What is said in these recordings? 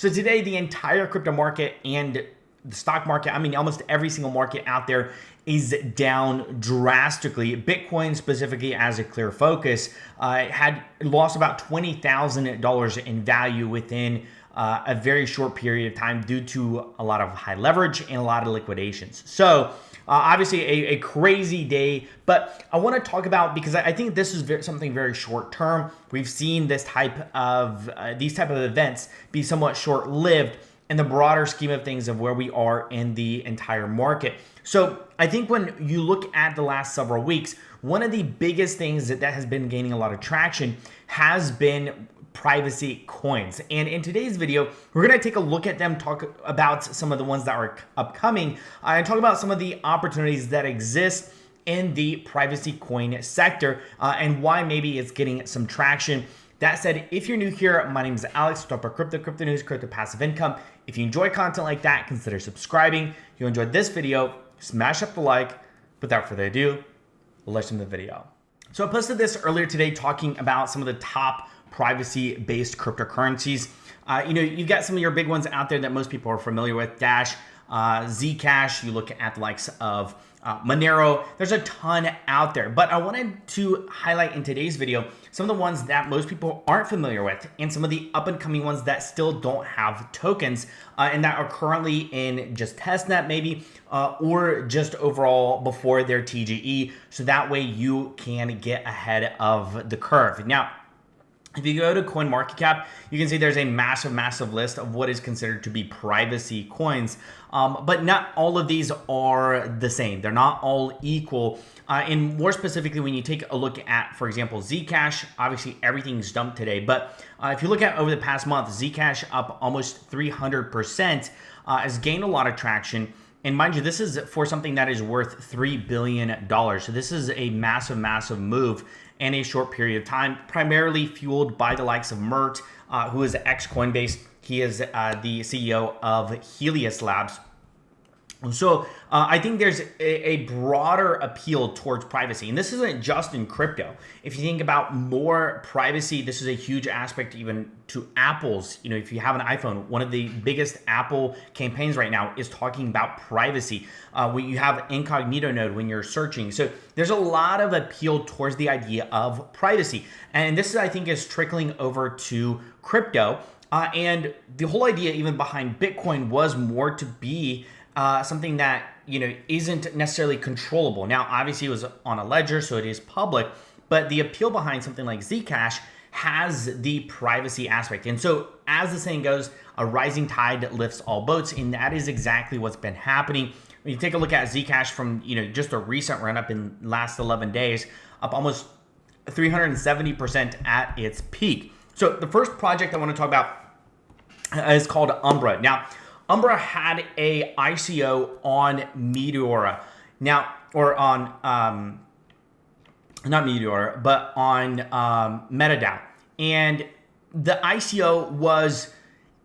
So today, the entire crypto market and the stock market, I mean, almost every single market out there is down drastically. Bitcoin specifically as a clear focus had lost about $20,000 in value within a very short period of time due to a lot of high leverage and a lot of liquidations. So obviously a crazy day, but I want to talk about, because I think this is something very short term. We've seen this type of these type of events be somewhat short lived in the broader scheme of things of where we are in the entire market. So I think when you look at the last several weeks, one of the biggest things that has been gaining a lot of traction has been privacy coins. And in today's video, we're going to take a look at them, talk about some of the ones that are upcoming, and talk about some of the opportunities that exist in the privacy coin sector and why maybe it's getting some traction. That said, if you're new here, my name is Alex, talk about crypto news, crypto passive income. If you enjoy content like that, consider subscribing. If you enjoyed this video, smash up the like. Without further ado, let's jump into the video. So I posted this earlier today talking about some of the top privacy-based cryptocurrencies. You've got some of your big ones out there that most people are familiar with: Dash, Zcash. You look at the likes of Monero. There's a ton out there, but I wanted to highlight in today's video some of the ones that most people aren't familiar with, and some of the up-and-coming ones that still don't have tokens and that are currently in just testnet maybe, or just overall before their TGE, so that way you can get ahead of the curve. Now, if you go to CoinMarketCap, you can see there's a massive list of what is considered to be privacy coins. But not all of these are the same. They're not all equal. And more specifically, when you take a look at, for example, Zcash, obviously everything's dumped today. But if you look at over the past month, Zcash up almost 300%, has gained a lot of traction. And mind you, this is for something that is worth $3 billion. So this is a massive move in a short period of time, primarily fueled by the likes of Mert, who is ex-Coinbase. He is the CEO of Helios Labs. So I think there's a broader appeal towards privacy. And this isn't just in crypto. If you think about more privacy, this is a huge aspect even to Apple's. If you have an iPhone, one of the biggest Apple campaigns right now is talking about privacy. When you have incognito mode when you're searching. So there's a lot of appeal towards the idea of privacy. And this, I think, is trickling over to crypto. And the whole idea even behind Bitcoin was more to be something that isn't necessarily controllable. Now, obviously, it was on a ledger, so it is public. But the appeal behind something like Zcash has the privacy aspect. And so, as the saying goes, a rising tide lifts all boats, and that is exactly what's been happening. When you take a look at Zcash from just a recent run up in last 11 days, up almost 370% at its peak. So the first project I want to talk about is called Umbra. Now, Umbra had a ICO on Meteora. Now, or on, not Meteora, but on MetaDAO. And the ICO was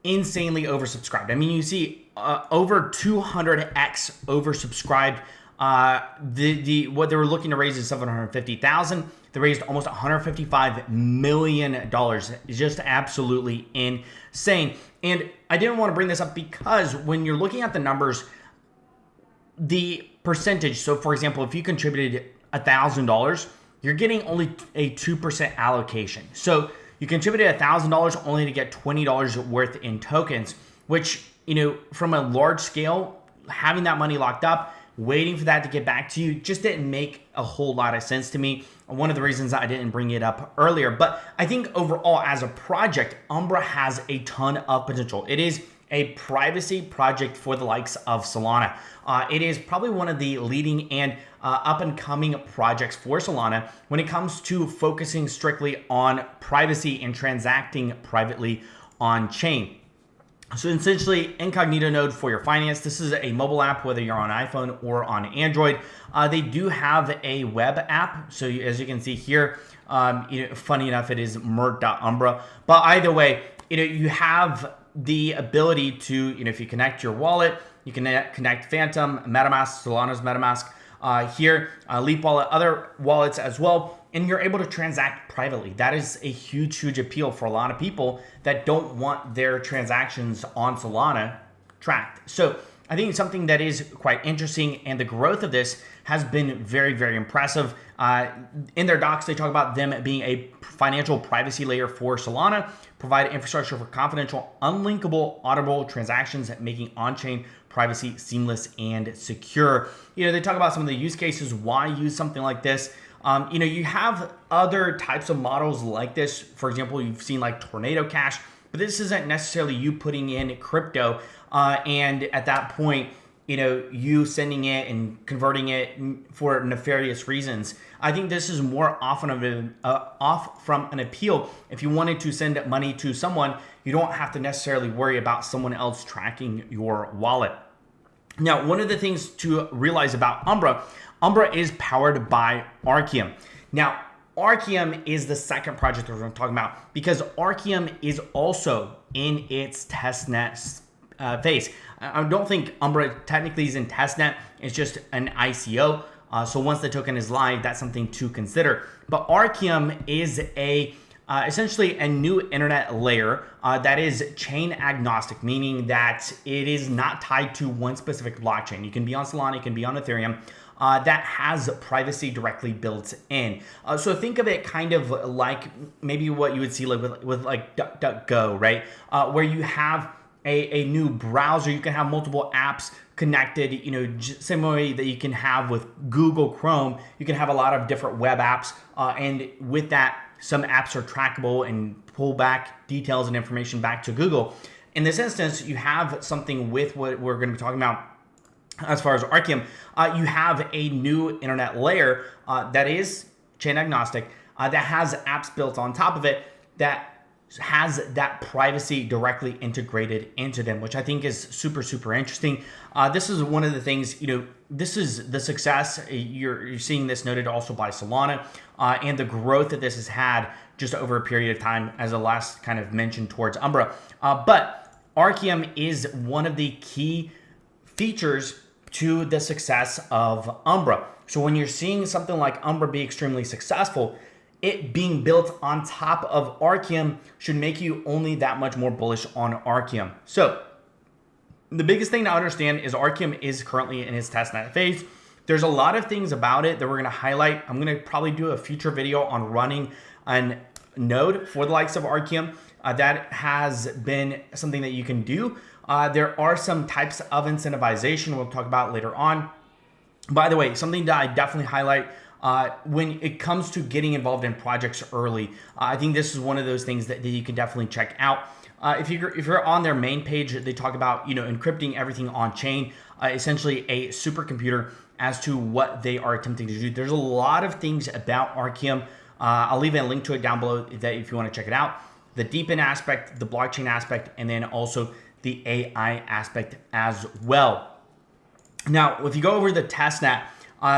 insanely oversubscribed. I mean, you see over 200x oversubscribed. What they were looking to raise is $750,000. They raised almost $155 million. It's just absolutely insane. And I didn't want to bring this up because when you're looking at the numbers, the percentage, so for example, if you contributed $1,000, you're getting only a 2% allocation. So you contributed $1,000 only to get $20 worth in tokens, which, from a large scale, having that money locked up, waiting for that to get back to you just didn't make a whole lot of sense to me. One of the reasons I didn't bring it up earlier, but I think overall as a project, Umbra has a ton of potential. It is a privacy project for the likes of Solana. It is probably one of the leading and up and coming projects for Solana when it comes to focusing strictly on privacy and transacting privately on chain. So essentially, incognito node for your finance. This is a mobile app, whether you're on iPhone or on Android. They do have a web app. So as you can see here, funny enough, it is mert.umbra. But either way, you have the ability to, if you connect your wallet, you can connect Phantom, MetaMask, Solana's MetaMask here, Leap Wallet, other wallets as well. and you're able to transact privately. That is a huge, huge appeal for a lot of people that don't want their transactions on Solana tracked. So I think it's something that is quite interesting, and the growth of this has been very, very impressive. In their docs, they talk about them being a financial privacy layer for Solana, provide infrastructure for confidential, unlinkable, auditable transactions, making on-chain privacy seamless and secure. They talk about some of the use cases, why use something like this. You have other types of models like this. For example, you've seen like Tornado Cash, but this isn't necessarily you putting in crypto and at that point, you sending it and converting it for nefarious reasons. I think this is more often off from an appeal. If you wanted to send money to someone, you don't have to necessarily worry about someone else tracking your wallet. Now, one of the things to realize about Umbra is powered by Archeum. Now, Archeum is the second project that we're talking about because Archeum is also in its testnet phase. I don't think Umbra technically is in testnet. It's just an ICO. So once the token is live, that's something to consider. But Archeum is essentially a new internet layer that is chain agnostic, meaning that it is not tied to one specific blockchain. You can be on Solana, you can be on Ethereum. That has privacy directly built in. So think of it kind of like maybe what you would see with like DuckDuckGo, right? Where you have a new browser, you can have multiple apps connected, similarly that you can have with Google Chrome. You can have a lot of different web apps, and with that, some apps are trackable and pull back details and information back to Google. In this instance, you have something with what we're going to be talking about as far as Archeum. You have a new internet layer that is chain agnostic, that has apps built on top of it that has that privacy directly integrated into them, which I think is super, super interesting. This is one of the things, this is the success. You're seeing this noted also by Solana and the growth that this has had just over a period of time, as the last kind of mentioned towards Umbra. But Archeum is one of the key features to the success of Umbra. So when you're seeing something like Umbra be extremely successful, it being built on top of Archeum should make you only that much more bullish on Archeum. So the biggest thing to understand is Archeum is currently in its testnet phase. There's a lot of things about it that we're going to highlight. I'm going to probably do a future video on running a node for the likes of Archeum. That has been something that you can do. There are some types of incentivization we'll talk about later on. By the way, something that I definitely highlight when it comes to getting involved in projects early, I think this is one of those things that you can definitely check out. If you're on their main page, they talk about encrypting everything on chain, essentially a supercomputer as to what they are attempting to do. There's a lot of things about Archeum. I'll leave a link to it down below that if you want to check it out. The deepen aspect, the blockchain aspect, and then also the AI aspect as well. Now, if you go over the testnet,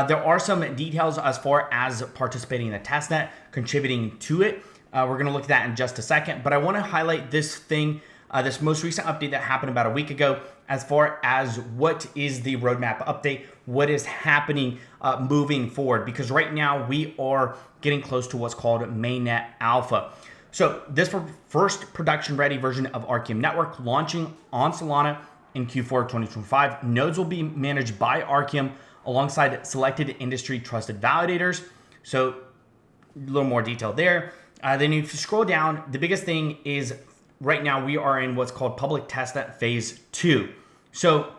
there are some details as far as participating in the testnet, contributing to it. We're going to look at that in just a second, but I want to highlight this thing, this most recent update that happened about a week ago, as far as what is the roadmap update, what is happening moving forward, because right now we are getting close to what's called mainnet alpha. So this first production ready version of Archeum Network launching on Solana in Q4 2025. Nodes will be managed by Archeum alongside selected industry trusted validators. So a little more detail there. Then if you scroll down, the biggest thing is right now we are in what's called public testnet phase 2. So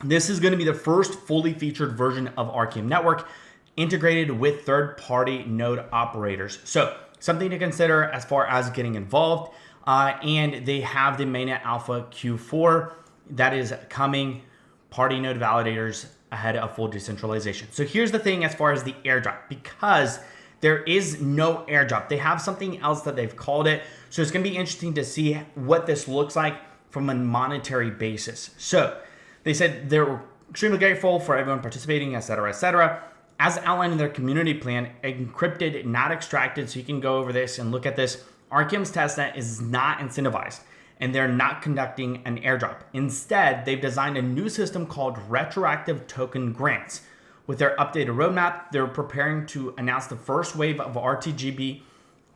this is going to be the first fully featured version of Archeum Network integrated with third-party node operators. So something to consider as far as getting involved. And they have the mainnet alpha Q4 that is coming, party node validators ahead of full decentralization. So here's the thing as far as the airdrop, because there is no airdrop. They have something else that they've called it. So it's going to be interesting to see what this looks like from a monetary basis. So they said they're extremely grateful for everyone participating, et cetera, et cetera. As outlined in their community plan, encrypted, not extracted. So you can go over this and look at this. Archeum's testnet is not incentivized, and they're not conducting an airdrop. Instead, they've designed a new system called retroactive token grants, With their updated roadmap, they're preparing to announce the first wave of RTGB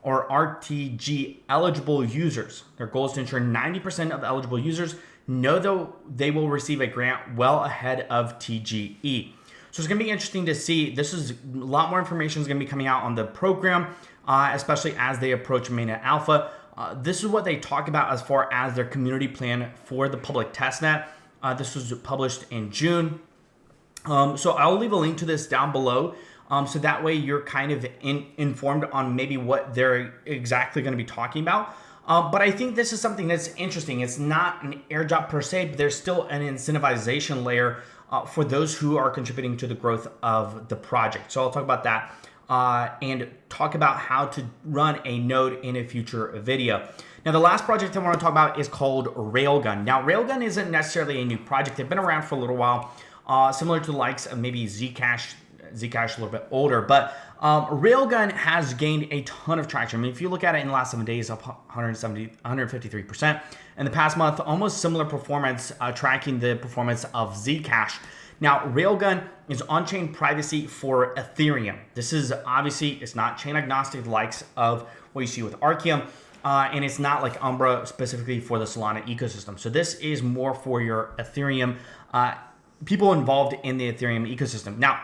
or RTG eligible users. Their goal is to ensure 90% of eligible users know that they will receive a grant well ahead of TGE. So it's going to be interesting to see. This is a lot more information is going to be coming out on the program, especially as they approach mainnet alpha. This is what they talk about as far as their community plan for the public testnet. This was published in June. So I'll leave a link to this down below. So that way you're kind of informed on maybe what they're exactly going to be talking about. But I think this is something that's interesting. It's not an airdrop per se, but there's still an incentivization layer for those who are contributing to the growth of the project. So I'll talk about that and talk about how to run a node in a future video. Now, the last project I want to talk about is called Railgun. Now, Railgun isn't necessarily a new project. They've been around for a little while, similar to the likes of maybe Zcash a little bit older, but Railgun has gained a ton of traction. I mean, if you look at it in the last 7 days, up 153%. In the past month, almost similar performance, tracking the performance of Zcash. Now, Railgun is on-chain privacy for Ethereum. This is obviously, it's not chain agnostic likes of what you see with Archeum, and it's not like Umbra specifically for the Solana ecosystem. So this is more for your Ethereum, people involved in the Ethereum ecosystem. Now,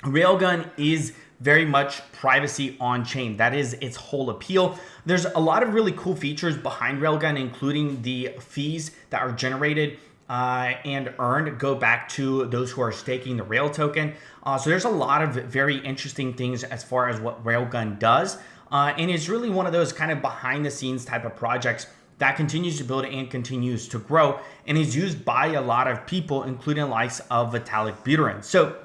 Railgun is very much privacy on chain. That is its whole appeal. There's a lot of really cool features behind Railgun, including the fees that are generated and earned go back to those who are staking the Rail token. So there's a lot of very interesting things as far as what Railgun does. And it's really one of those kind of behind the scenes type of projects that continues to build and continues to grow and is used by a lot of people, including the likes of Vitalik Buterin. So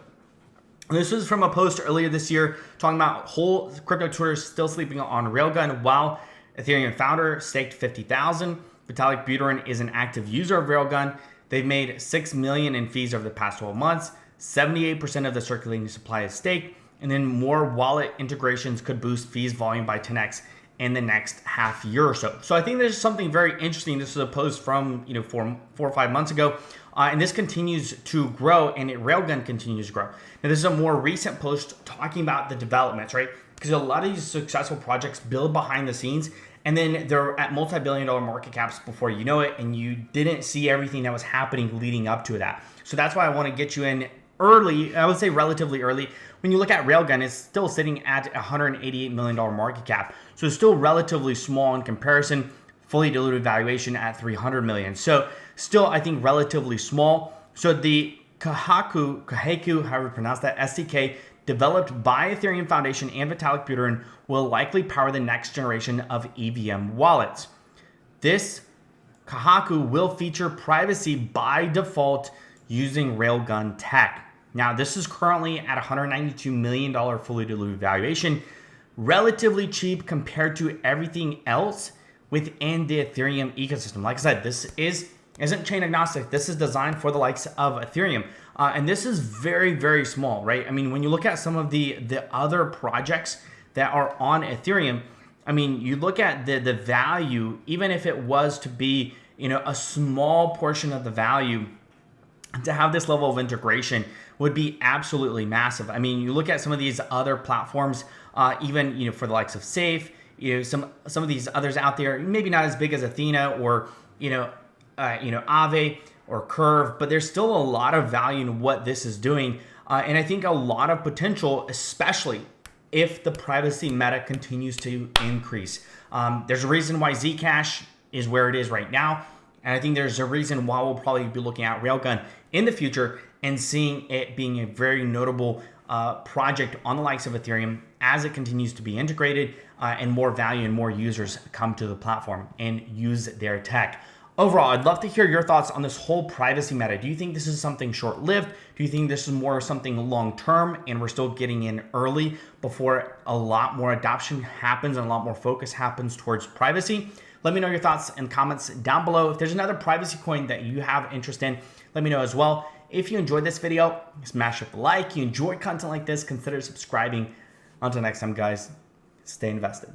this was from a post earlier this year talking about whole crypto Twitter still sleeping on Railgun while Ethereum founder staked 50,000. Vitalik Buterin is an active user of Railgun. They've made $6 million in fees over the past 12 months. 78% of the circulating supply is staked, and then more wallet integrations could boost fees volume by 10x in the next half year or so. So I think there's something very interesting. This is a post from 4 or 5 months ago. And this continues to grow, and Railgun continues to grow. Now, this is a more recent post talking about the developments, right? Because a lot of these successful projects build behind the scenes, and then they're at multi-billion-dollar market caps before you know it, and you didn't see everything that was happening leading up to that. So that's why I want to get you in early, I would say relatively early. When you look at Railgun, it's still sitting at $188 million market cap. So it's still relatively small in comparison, fully diluted valuation at $300 million. So still, I think, relatively small. So the Kahaku, however you pronounce that, SDK, developed by Ethereum Foundation and Vitalik Buterin, will likely power the next generation of EVM wallets. This Kahaku will feature privacy by default using Railgun tech. Now, this is currently at $192 million fully diluted valuation, relatively cheap compared to everything else within the Ethereum ecosystem. Like I said, this isn't chain agnostic. This is designed for the likes of Ethereum. And this is very, very small, right? I mean, when you look at some of the other projects that are on Ethereum, I mean, you look at the value, even if it was to be, a small portion of the value, to have this level of integration would be absolutely massive. I mean, you look at some of these other platforms, even, for the likes of Safe, some of these others out there, maybe not as big as Athena or, Aave or Curve, but there's still a lot of value in what this is doing. And I think a lot of potential, especially if the privacy meta continues to increase. There's a reason why Zcash is where it is right now. And I think there's a reason why we'll probably be looking at Railgun in the future and seeing it being a very notable project on the likes of Ethereum as it continues to be integrated and more value and more users come to the platform and use their tech. Overall, I'd love to hear your thoughts on this whole privacy meta. Do you think this is something short-lived? Do you think this is more something long-term and we're still getting in early before a lot more adoption happens and a lot more focus happens towards privacy? Let me know your thoughts and comments down below. If there's another privacy coin that you have interest in, let me know as well. If you enjoyed this video, smash up the like. You enjoy content like this, consider subscribing. Until next time, guys, stay invested.